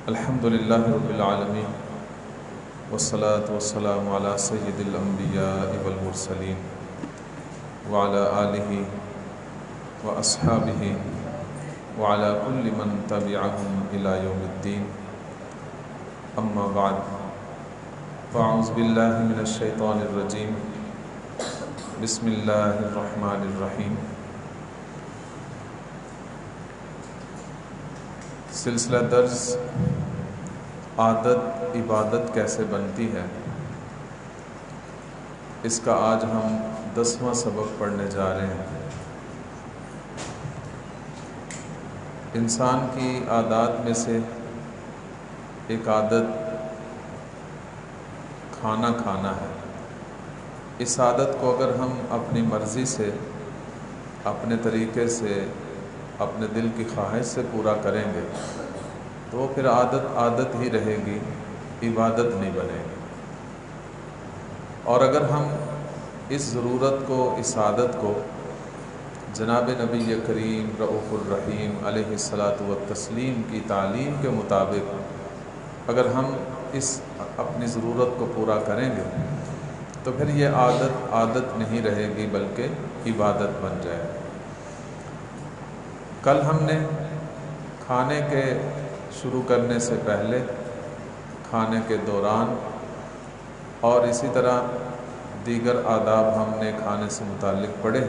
الحمدللہ رب العالمین والصلاة والسلام علی سید الانبیاء والمرسلین وعلی آلہ واصحابہ وعلی کل من تبعہم الی یوم الدین اما بعد فاعوذ باللہ من الشیطان الرجیم بسم اللہ الرحمن الرحیم۔ سلسلہ درس عادت عبادت کیسے بنتی ہے، اس کا آج ہم 10واں سبق پڑھنے جا رہے ہیں۔ انسان کی عادات میں سے ایک عادت کھانا کھانا ہے۔ اس عادت کو اگر ہم اپنی مرضی سے، اپنے طریقے سے، اپنے دل کی خواہش سے پورا کریں گے تو پھر عادت ہی رہے گی، عبادت نہیں بنے گی۔ اور اگر ہم اس ضرورت کو، اس عادت کو جناب نبی کریم رؤوف الرحیم علیہ الصلاۃ والتسلیم کی تعلیم کے مطابق اگر ہم اس اپنی ضرورت کو پورا کریں گے تو پھر یہ عادت نہیں رہے گی بلکہ عبادت بن جائے گی۔ کل ہم نے کھانے کے شروع کرنے سے پہلے، کھانے کے دوران اور اسی طرح دیگر آداب ہم نے کھانے سے متعلق پڑھے۔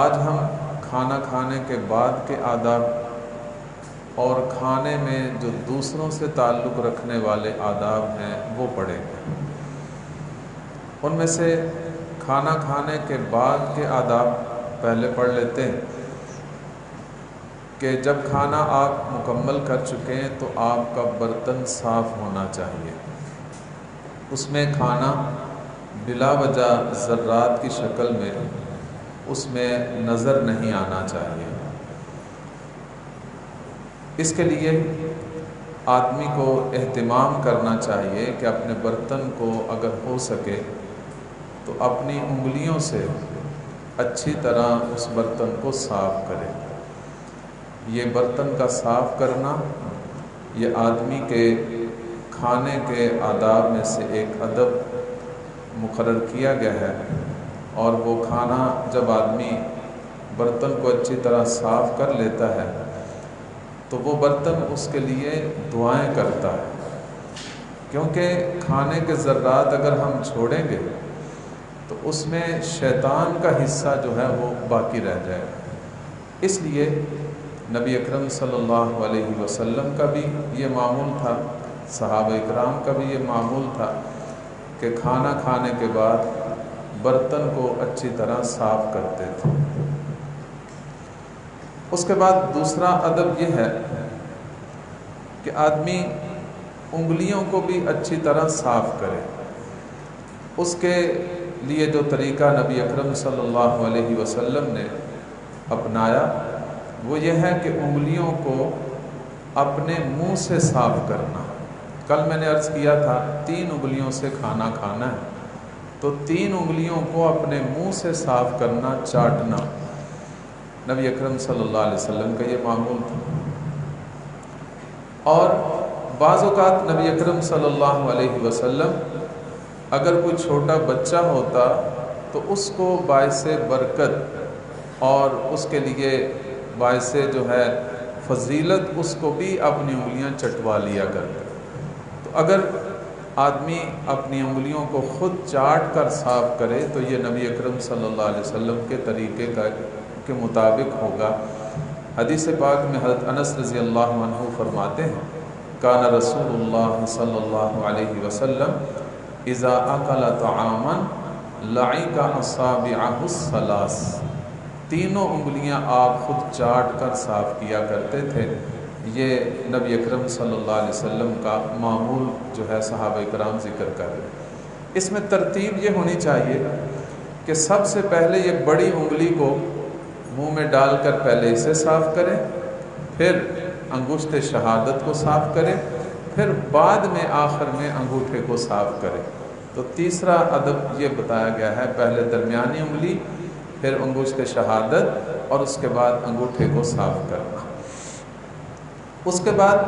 آج ہم کھانا کھانے کے بعد کے آداب اور کھانے میں جو دوسروں سے تعلق رکھنے والے آداب ہیں وہ پڑھیں گے۔ ان میں سے کھانا کھانے کے بعد کے آداب پہلے پڑھ لیتے ہیں کہ جب کھانا آپ مکمل کر چکے ہیں تو آپ کا برتن صاف ہونا چاہیے، اس میں کھانا بلا وجہ ذرات کی شکل میں اس میں نظر نہیں آنا چاہیے۔ اس کے لیے آدمی کو اہتمام کرنا چاہیے کہ اپنے برتن کو اگر ہو سکے تو اپنی انگلیوں سے اچھی طرح اس برتن کو صاف کرے۔ یہ برتن کا صاف کرنا یہ آدمی کے کھانے کے آداب میں سے ایک ادب مقرر کیا گیا ہے، اور وہ کھانا جب آدمی برتن کو اچھی طرح صاف کر لیتا ہے تو وہ برتن اس کے لیے دعائیں کرتا ہے، کیونکہ کھانے کے ذرات اگر ہم چھوڑیں گے تو اس میں شیطان کا حصہ جو ہے وہ باقی رہ جائے گا۔ اس لیے نبی اکرم صلی اللہ علیہ وسلم کا بھی یہ معمول تھا، صحابہ اکرام کا بھی یہ معمول تھا کہ کھانا کھانے کے بعد برتن کو اچھی طرح صاف کرتے تھے۔ اس کے بعد دوسرا ادب یہ ہے کہ آدمی انگلیوں کو بھی اچھی طرح صاف کرے۔ اس کے لیے جو طریقہ نبی اکرم صلی اللہ علیہ وسلم نے اپنایا وہ یہ ہے کہ انگلیوں کو اپنے منہ سے صاف کرنا۔ کل میں نے عرض کیا تھا 3 انگلیوں سے کھانا کھانا ہے، تو 3 انگلیوں کو اپنے منہ سے صاف کرنا، چاٹنا، نبی اکرم صلی اللہ علیہ وسلم کا یہ معمول تھا۔ اور بعض اوقات نبی اکرم صلی اللہ علیہ وسلم اگر کوئی چھوٹا بچہ ہوتا تو اس کو باعث برکت اور اس کے لیے باعث جو ہے فضیلت اس کو بھی اپنی انگلیاں چٹوا لیا کرتے۔ تو اگر آدمی اپنی انگلیوں کو خود چاٹ کر صاف کرے تو یہ نبی اکرم صلی اللہ علیہ وسلم کے طریقے کے مطابق ہوگا۔ حدیث پاک میں حضرت انس رضی اللہ عنہ فرماتے ہیں کان رسول اللہ صلی اللہ علیہ وسلم اذا اکل طعاما لعق اصابعہ الثلاث، تینوں انگلیاں آپ خود چاٹ کر صاف کیا کرتے تھے۔ یہ نبی اکرم صلی اللہ علیہ وسلم کا معمول جو ہے صحابہ کرام ذکر کر رہے ہیں۔ اس میں ترتیب یہ ہونی چاہیے کہ سب سے پہلے یہ بڑی انگلی کو منہ میں ڈال کر پہلے اسے صاف کریں، پھر انگشت شہادت کو صاف کریں، پھر بعد میں آخر میں انگوٹھے کو صاف کریں۔ تو تیسرا ادب یہ بتایا گیا ہے، پہلے درمیانی انگلی، پھر انگشت شہادت اور اس کے بعد انگوٹھے کو صاف کرنا۔ اس کے بعد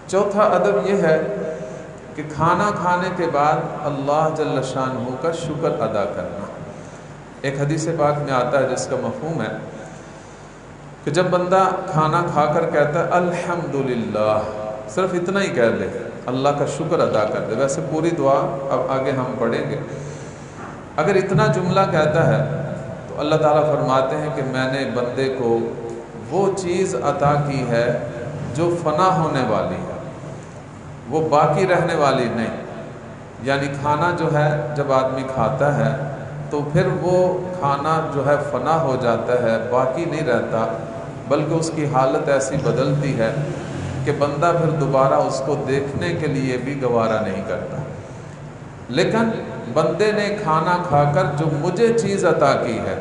چوتھا ادب یہ ہے کہ کھانا کھانے کے بعد اللہ جل شانہ کا شکر ادا کرنا۔ ایک حدیث پاک میں آتا ہے جس کا مفہوم ہے کہ جب بندہ کھانا کھا کر کہتا ہے الحمدللہ، صرف اتنا ہی کہہ دے، اللہ کا شکر ادا کر دے، ویسے پوری دعا اب آگے ہم پڑھیں گے، اگر اتنا جملہ کہتا ہے تو اللہ تعالیٰ فرماتے ہیں کہ میں نے بندے کو وہ چیز عطا کی ہے جو فنا ہونے والی ہے، وہ باقی رہنے والی نہیں۔ یعنی کھانا جو ہے جب آدمی کھاتا ہے تو پھر وہ کھانا جو ہے فنا ہو جاتا ہے، باقی نہیں رہتا، بلکہ اس کی حالت ایسی بدلتی ہے کہ بندہ پھر دوبارہ اس کو دیکھنے کے لیے بھی گوارا نہیں کرتا۔ لیکن بندے نے کھانا کھا کر جو مجھے چیز عطا کی ہے،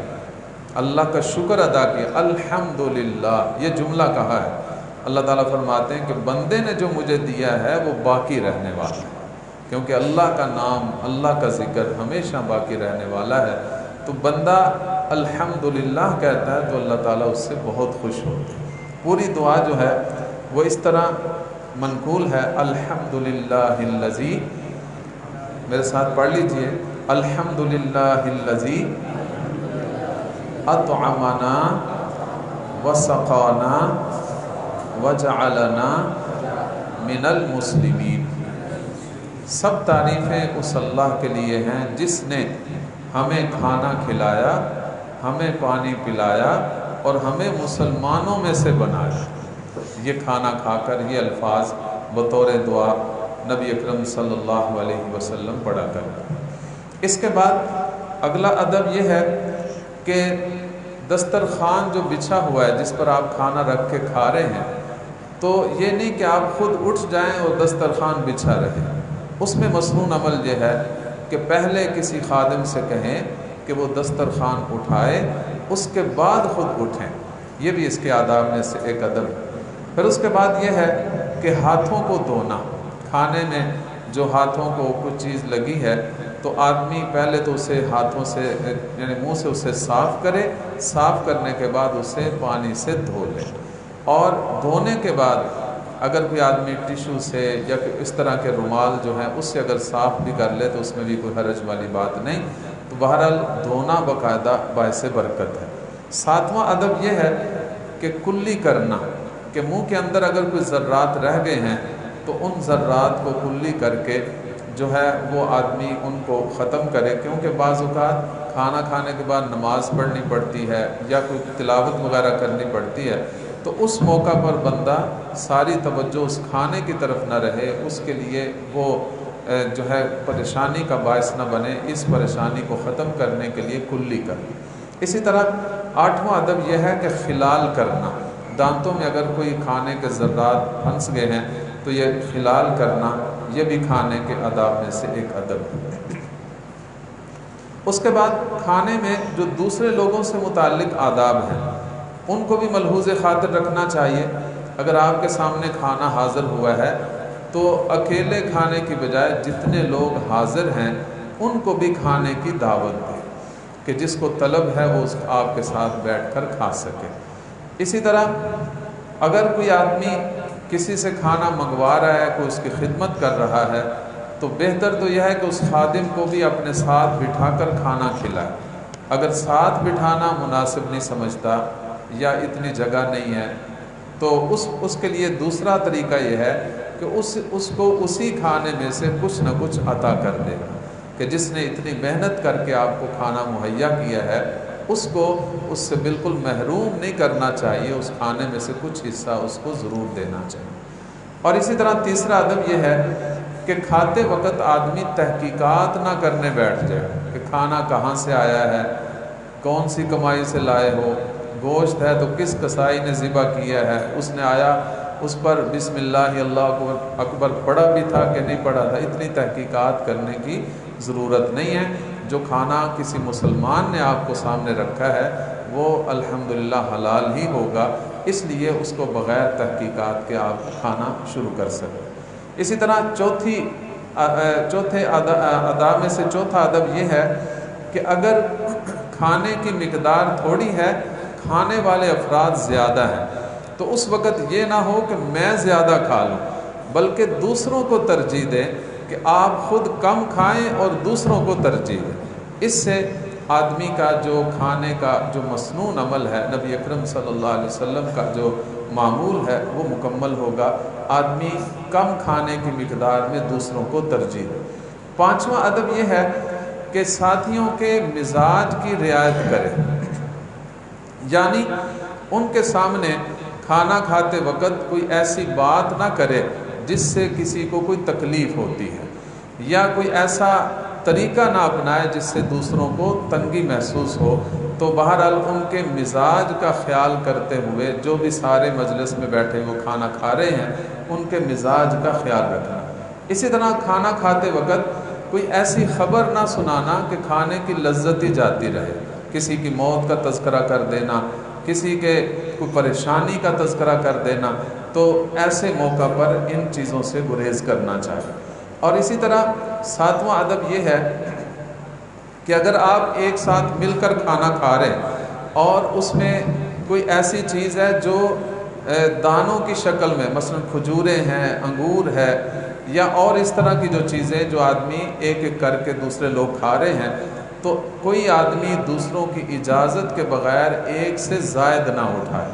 اللہ کا شکر ادا کیا، الحمدللہ یہ جملہ کہا ہے، اللہ تعالیٰ فرماتے ہیں کہ بندے نے جو مجھے دیا ہے وہ باقی رہنے والا ہے، کیونکہ اللہ کا نام، اللہ کا ذکر ہمیشہ باقی رہنے والا ہے۔ تو بندہ الحمدللہ کہتا ہے تو اللہ تعالیٰ اس سے بہت خوش ہوتے ہیں۔ پوری دعا جو ہے وہ اس طرح منقول ہے، الحمدللہ الذی، میرے ساتھ پڑھ لیجئے، الحمدللہ الذی اطعمنا وسقانا وجعلنا من المسلمین۔ سب تعریفیں اس اللہ کے لیے ہیں جس نے ہمیں کھانا کھلایا، ہمیں پانی پلایا اور ہمیں مسلمانوں میں سے بنایا۔ یہ کھانا کھا کر یہ الفاظ بطور دعا نبی اکرم صلی اللہ علیہ وسلم پڑھا کر۔ اس کے بعد اگلا ادب یہ ہے کہ دسترخوان جو بچھا ہوا ہے جس پر آپ کھانا رکھ کے کھا رہے ہیں، تو یہ نہیں کہ آپ خود اٹھ جائیں اور دسترخوان بچھا رہے، اس میں مسنون عمل یہ ہے کہ پہلے کسی خادم سے کہیں کہ وہ دسترخوان اٹھائے، اس کے بعد خود اٹھیں، یہ بھی اس کے آداب میں سے ایک ادب ہے۔ پھر اس کے بعد یہ ہے کہ ہاتھوں کو دھونا، کھانے میں جو ہاتھوں کو کچھ چیز لگی ہے تو آدمی پہلے تو اسے ہاتھوں سے یعنی منہ سے اسے صاف کرے، صاف کرنے کے بعد اسے پانی سے دھو لے، اور دھونے کے بعد اگر کوئی آدمی ٹیشو سے یا اس طرح کے رومال جو ہیں اس سے اگر صاف بھی کر لے تو اس میں بھی کوئی حرج والی بات نہیں۔ تو بہرحال دھونا باقاعدہ باعث برکت ہے۔ ساتواں ادب یہ ہے کہ کلی کرنا، کہ منہ کے اندر اگر کوئی ذرات رہ گئے ہیں تو ان ذرات کو کلی کر کے جو ہے وہ آدمی ان کو ختم کرے، کیونکہ بعض اوقات کھانا کھانے کے بعد نماز پڑھنی پڑتی ہے یا کوئی تلاوت وغیرہ کرنی پڑتی ہے، تو اس موقع پر بندہ ساری توجہ اس کھانے کی طرف نہ رہے، اس کے لیے وہ جو ہے پریشانی کا باعث نہ بنے، اس پریشانی کو ختم کرنے کے لیے کلی کر۔ اسی طرح آٹھواں ادب یہ ہے کہ خلال کرنا، دانتوں میں اگر کوئی کھانے کے ذرات پھنس گئے ہیں تو یہ خلال کرنا، یہ بھی کھانے کے آداب میں سے ایک ادب ہے۔ اس کے بعد کھانے میں جو دوسرے لوگوں سے متعلق آداب ہیں ان کو بھی ملحوظ خاطر رکھنا چاہیے۔ اگر آپ کے سامنے کھانا حاضر ہوا ہے تو اکیلے کھانے کی بجائے جتنے لوگ حاضر ہیں ان کو بھی کھانے کی دعوت دیں کہ جس کو طلب ہے وہ آپ کے ساتھ بیٹھ کر کھا سکے۔ اسی طرح اگر کوئی آدمی کسی سے کھانا منگوا رہا ہے، کوئی اس کی خدمت کر رہا ہے، تو بہتر تو یہ ہے کہ اس خادم کو بھی اپنے ساتھ بٹھا کر کھانا کھلائے۔ اگر ساتھ بٹھانا مناسب نہیں سمجھتا یا اتنی جگہ نہیں ہے تو اس کے لیے دوسرا طریقہ یہ ہے کہ اس کو اسی کھانے میں سے کچھ نہ کچھ عطا کر دے، کہ جس نے اتنی محنت کر کے آپ کو کھانا مہیا کیا ہے اس کو اس سے بالکل محروم نہیں کرنا چاہیے، اس کھانے میں سے کچھ حصہ اس کو ضرور دینا چاہیے۔ اور اسی طرح تیسرا ادب یہ ہے کہ کھاتے وقت آدمی تحقیقات نہ کرنے بیٹھ جائے کہ کھانا کہاں سے آیا ہے، کون سی کمائی سے لائے ہو، گوشت ہے تو کس کسائی نے ذبح کیا ہے، اس نے آیا اس پر بسم اللہ اللہ اکبر پڑھا بھی تھا کہ نہیں پڑھا تھا، اتنی تحقیقات کرنے کی ضرورت نہیں ہے۔ جو کھانا کسی مسلمان نے آپ کو سامنے رکھا ہے وہ الحمدللہ حلال ہی ہوگا، اس لیے اس کو بغیر تحقیقات کے آپ کھانا شروع کر سکیں۔ اسی طرح چوتھے آداب میں سے چوتھا ادب یہ ہے کہ اگر کھانے کی مقدار تھوڑی ہے، کھانے والے افراد زیادہ ہیں، تو اس وقت یہ نہ ہو کہ میں زیادہ کھا لوں، بلکہ دوسروں کو ترجیح دیں کہ آپ خود کم کھائیں اور دوسروں کو ترجیح دیں۔ اس سے آدمی کا جو کھانے کا جو مسنون عمل ہے، نبی اکرم صلی اللہ علیہ وسلم کا جو معمول ہے وہ مکمل ہوگا۔ آدمی کم کھانے کی مقدار میں دوسروں کو ترجیح دے۔ پانچواں ادب یہ ہے کہ ساتھیوں کے مزاج کی رعایت کرے، یعنی ان کے سامنے کھانا کھاتے وقت کوئی ایسی بات نہ کرے جس سے کسی کو کوئی تکلیف ہوتی ہے، یا کوئی ایسا طریقہ نہ اپنائے جس سے دوسروں کو تنگی محسوس ہو۔ تو بہرحال ان کے مزاج کا خیال کرتے ہوئے جو بھی سارے مجلس میں بیٹھے وہ کھانا کھا رہے ہیں ان کے مزاج کا خیال رکھنا۔ اسی طرح کھانا کھاتے وقت کوئی ایسی خبر نہ سنانا کہ کھانے کی لذت ہی جاتی رہے، کسی کی موت کا تذکرہ کر دینا، کسی کے کوئی پریشانی کا تذکرہ کر دینا، تو ایسے موقع پر ان چیزوں سے گریز کرنا چاہیے۔ اور اسی طرح ساتواں ادب یہ ہے کہ اگر آپ ایک ساتھ مل کر کھانا کھا رہے ہیں اور اس میں کوئی ایسی چیز ہے جو دانوں کی شکل میں، مثلا کھجوریں ہیں، انگور ہے، یا اور اس طرح کی جو چیزیں جو آدمی ایک ایک کر کے دوسرے لوگ کھا رہے ہیں، تو کوئی آدمی دوسروں کی اجازت کے بغیر ایک سے زائد نہ اٹھائے،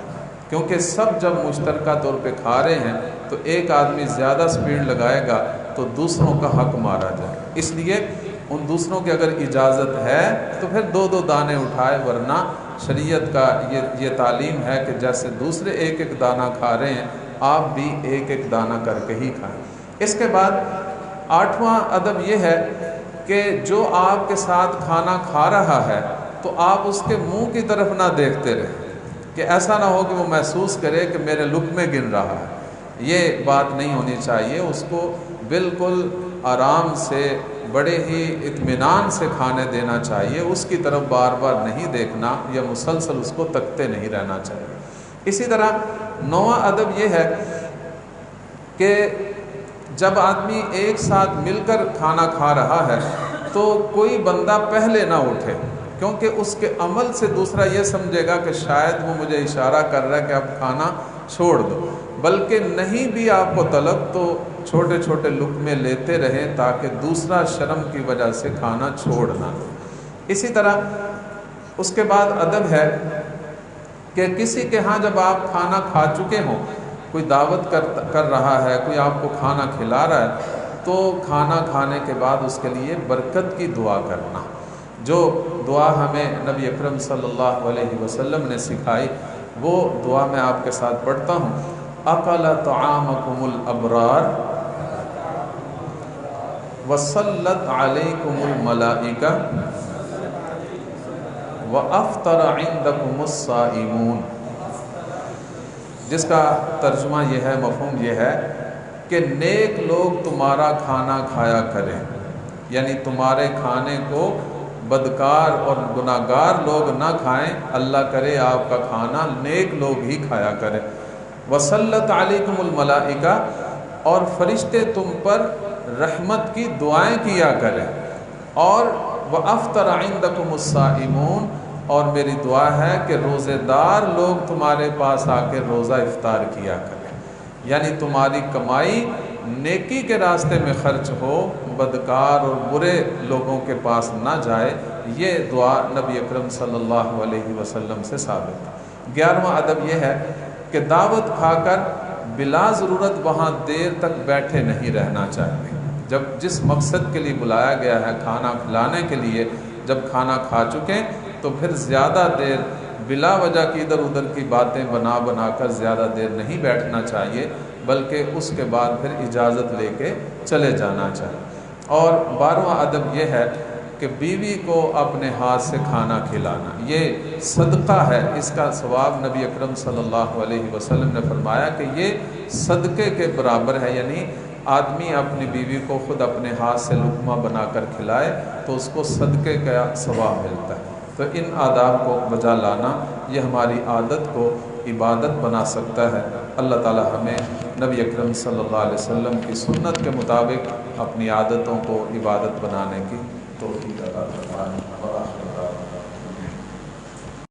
کیونکہ سب جب مشترکہ طور پہ کھا رہے ہیں تو ایک آدمی زیادہ سپیڈ لگائے گا تو دوسروں کا حق مارا جائے۔ اس لیے ان دوسروں کی اگر اجازت ہے تو پھر دو دو دانے اٹھائے، ورنہ شریعت کا یہ تعلیم ہے کہ جیسے دوسرے ایک ایک دانہ کھا رہے ہیں آپ بھی ایک ایک دانہ کر کے ہی کھائیں۔ اس کے بعد آٹھواں ادب یہ ہے کہ جو آپ کے ساتھ کھانا کھا رہا ہے تو آپ اس کے منہ کی طرف نہ دیکھتے رہیں، کہ ایسا نہ ہو کہ وہ محسوس کرے کہ میرے لقمے گن رہا ہے۔ یہ بات نہیں ہونی چاہیے، اس کو بالکل آرام سے بڑے ہی اطمینان سے کھانے دینا چاہیے، اس کی طرف بار بار نہیں دیکھنا یا مسلسل اس کو تکتے نہیں رہنا چاہیے۔ اسی طرح نواں ادب یہ ہے کہ جب آدمی ایک ساتھ مل کر کھانا کھا رہا ہے تو کوئی بندہ پہلے نہ اٹھے، کیونکہ اس کے عمل سے دوسرا یہ سمجھے گا کہ شاید وہ مجھے اشارہ کر رہا ہے کہ اب کھانا چھوڑ دو، بلکہ نہیں بھی آپ کو طلب تو چھوٹے چھوٹے لقمے لیتے رہیں تاکہ دوسرا شرم کی وجہ سے کھانا چھوڑ نہ دے۔ اسی طرح اس کے بعد ادب ہے کہ کسی کے ہاں جب آپ کھانا کھا چکے ہوں، کوئی دعوت کر رہا ہے، کوئی آپ کو کھانا کھلا رہا ہے، تو کھانا کھانے کے بعد اس کے لیے برکت کی دعا کرنا۔ جو دعا ہمیں نبی اکرم صلی اللہ علیہ وسلم نے سکھائی وہ دعا میں آپ کے ساتھ پڑھتا ہوں۔ اکل طعامکم الابرار وصلت علیکم الملائکہ وافطر عندکم الصائمون، جس کا ترجمہ یہ ہے، مفہوم یہ ہے کہ نیک لوگ تمہارا کھانا کھایا کریں، یعنی تمہارے کھانے کو بدکار اور گناہگار لوگ نہ کھائیں، اللہ کرے آپ کا کھانا نیک لوگ ہی کھایا کریں۔ وصلت علیکم الملائکہ، اور فرشتے تم پر رحمت کی دعائیں کیا کریں، اور وافطر عندکم الصائمون، اور میری دعا ہے کہ روزے دار لوگ تمہارے پاس آ کے روزہ افطار کیا کریں، یعنی تمہاری کمائی نیکی کے راستے میں خرچ ہو، بدکار اور برے لوگوں کے پاس نہ جائے۔ یہ دعا نبی اکرم صلی اللہ علیہ وسلم سے ثابت ہے۔ 11واں ادب یہ ہے کہ دعوت کھا کر بلا ضرورت وہاں دیر تک بیٹھے نہیں رہنا چاہیے۔ جب جس مقصد کے لیے بلایا گیا ہے کھانا کھلانے کے لیے، جب کھانا کھا چکیں تو پھر زیادہ دیر بلا وجہ کی ادھر ادھر کی باتیں بنا کر زیادہ دیر نہیں بیٹھنا چاہیے، بلکہ اس کے بعد پھر اجازت لے کے چلے جانا چاہیے۔ اور 12واں ادب یہ ہے کہ بیوی کو اپنے ہاتھ سے کھانا کھلانا، یہ صدقہ ہے، اس کا ثواب نبی اکرم صلی اللہ علیہ وسلم نے فرمایا کہ یہ صدقے کے برابر ہے، یعنی آدمی اپنی بیوی کو خود اپنے ہاتھ سے لقمہ بنا کر کھلائے تو اس کو صدقے کا ثواب ملتا ہے۔ تو ان آداب کو بجا لانا یہ ہماری عادت کو عبادت بنا سکتا ہے۔ اللہ تعالی ہمیں نبی اکرم صلی اللہ علیہ وسلم کی سنت کے مطابق اپنی عادتوں کو عبادت بنانے کی توفیق عطا فرمائے۔